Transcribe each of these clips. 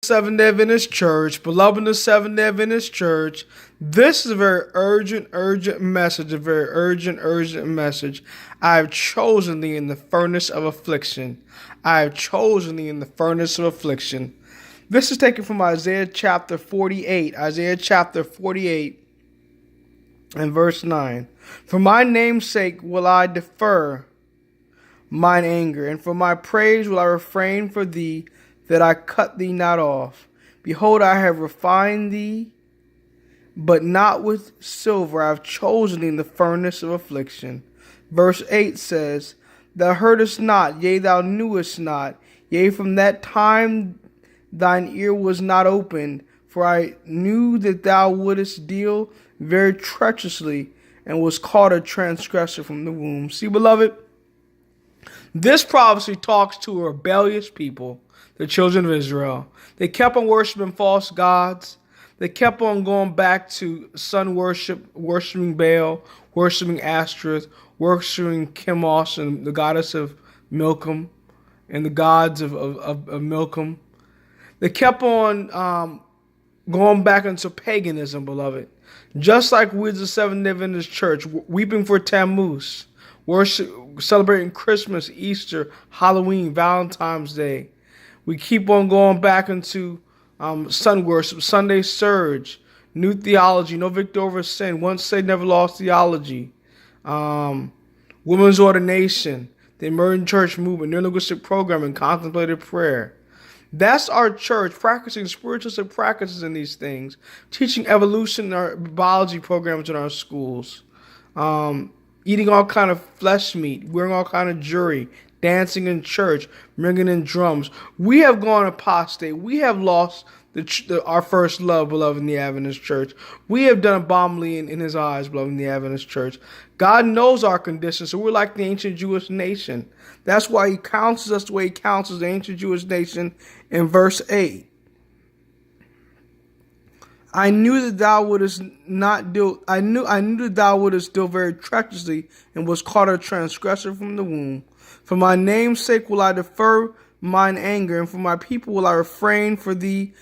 Seventh-day Adventist Church, beloved of the Seventh-day Adventist Church, this is a very urgent message, a very urgent message. I have chosen thee in the furnace of affliction. I have chosen thee in the furnace of affliction. This is taken from Isaiah chapter 48, and verse 9. For my name's sake will I defer mine anger, and for my praise will I refrain for thee, that I cut thee not off. Behold, I have refined thee, but not with silver. I have chosen thee in the furnace of affliction. Verse 8 says, Thou heardest not, yea, thou knewest not. Yea, from that time thine ear was not opened. For I knew that thou wouldest deal very treacherously, and was called a transgressor from the womb. See, beloved, this prophecy talks to a rebellious people, the children of Israel. They kept on worshiping false gods. They kept on going back to sun worship, worshiping Baal, worshiping Ashtoreth, worshiping Chemosh and the goddess of Milcom, and the gods of Milcom. They kept on going back into paganism, beloved. Just like we as the Seventh-day Adventist Church, weeping for Tammuz, worship, celebrating Christmas, Easter, Halloween, Valentine's Day. We keep on going back into sun worship, Sunday surge, new theology, no victory over sin, once saved, never lost theology, women's ordination, the emerging church movement, neurolinguistic programming, contemplative prayer. That's our church, practicing spiritualistic practices in these things, teaching evolution in our biology programs in our schools, eating all kind of flesh meat, wearing all kind of jewelry, dancing in church, ringing in drums. We have gone apostate. We have lost our first love, beloved, in the Adventist Church. We have done abominably in his eyes, beloved, in the Adventist Church. God knows our condition, so we're like the ancient Jewish nation. That's why he counsels us the way he counsels the ancient Jewish nation in verse 8. I knew that thou wouldest not deal. I knew that thou wouldest deal very treacherously, and was called a transgressor from the womb. For my name's sake will I defer mine anger, and for my people will I refrain for thee,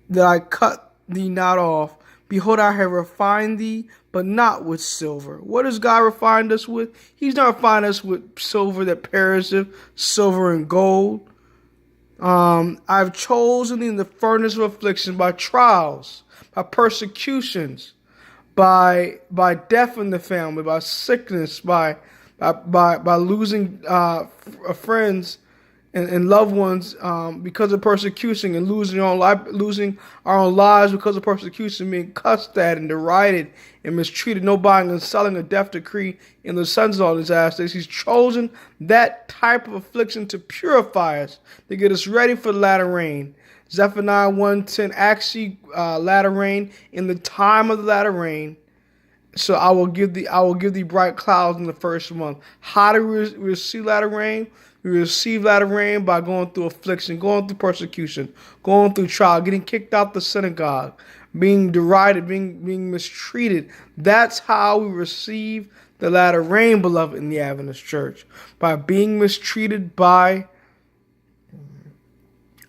that I cut thee not off. Behold, I have refined thee, but not with silver. What has God refined us with? He's not refined us with silver that perisheth, silver and gold. I've chosen thee in the furnace of affliction, by trials, by persecutions, by death in the family, by sickness, by losing friends and loved ones because of persecution, and losing our own lives because of persecution, being cussed at and derided and mistreated, no buying and selling, a death decree in the sons of all his last days. He's chosen that type of affliction to purify us, to get us ready for the latter rain. Zephaniah 1:10, actually latter rain, in the time of the latter rain. So I will give thee bright clouds in the first month. How do we receive latter rain? We receive latter rain by going through affliction, going through persecution, going through trial, getting kicked out the synagogue, being derided, being mistreated. That's how we receive the latter rain, beloved, in the Adventist Church. By being mistreated by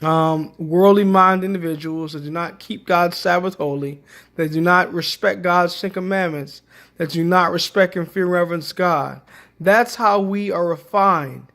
worldly minded individuals that do not keep God's Sabbath holy, that do not respect God's Ten Commandments, that do not respect and fear and reverence God. That's how we are refined.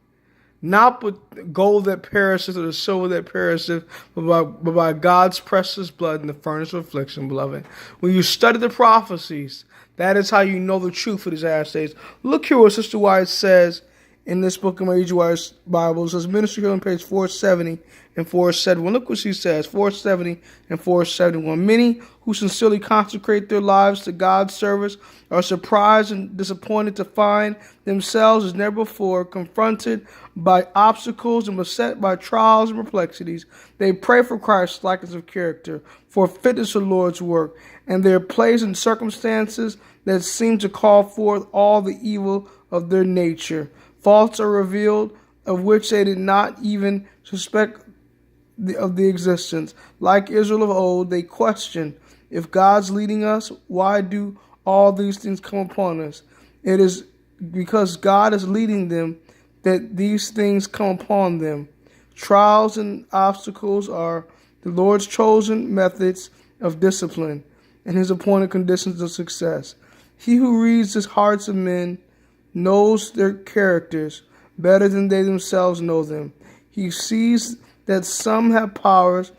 Not with gold that perisheth or the silver that perisheth, but by God's precious blood in the furnace of affliction, beloved. When you study the prophecies, that is how you know the truth for these last days. Look here what Sister White says in this book of Major White's Bible. It says, Ministry here on page 470 and 471. Look what she says, 470 and 471. Many who sincerely consecrate their lives to God's service are surprised and disappointed to find themselves as never before confronted by obstacles and beset by trials and perplexities. They pray for Christ's likeness of character, for fitness for the Lord's work, and they are placed in circumstances that seem to call forth all the evil of their nature. Faults are revealed of which they did not even suspect of the existence. Like Israel of old, they question, if God's leading us, why do all these things come upon us? It is because God is leading them that these things come upon them. Trials and obstacles are the Lord's chosen methods of discipline, and his appointed conditions of success. He who reads the hearts of men knows their characters better than they themselves know them. He sees that some have powers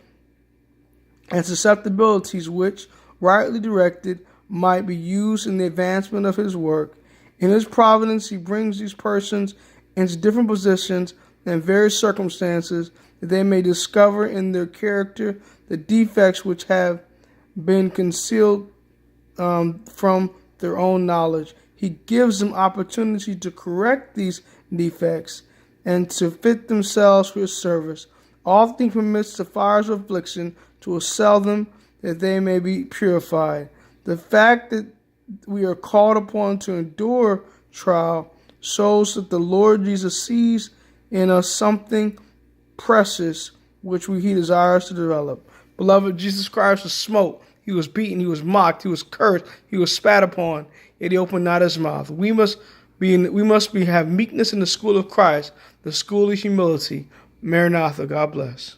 and susceptibilities which, rightly directed, might be used in the advancement of his work. In his providence, he brings these persons into different positions and various circumstances that they may discover in their character the defects which have been concealed from their own knowledge. He gives them opportunity to correct these defects and to fit themselves for his service. Often permits the fires of affliction to assail them that they may be purified. The fact that we are called upon to endure trial shows that the Lord Jesus sees in us something precious which he desires to develop. Beloved, Jesus Christ was smote. He was beaten. He was mocked. He was cursed. He was spat upon. Yet he opened not his mouth. We must have meekness in the school of Christ, the school of humility. Maranatha. God bless.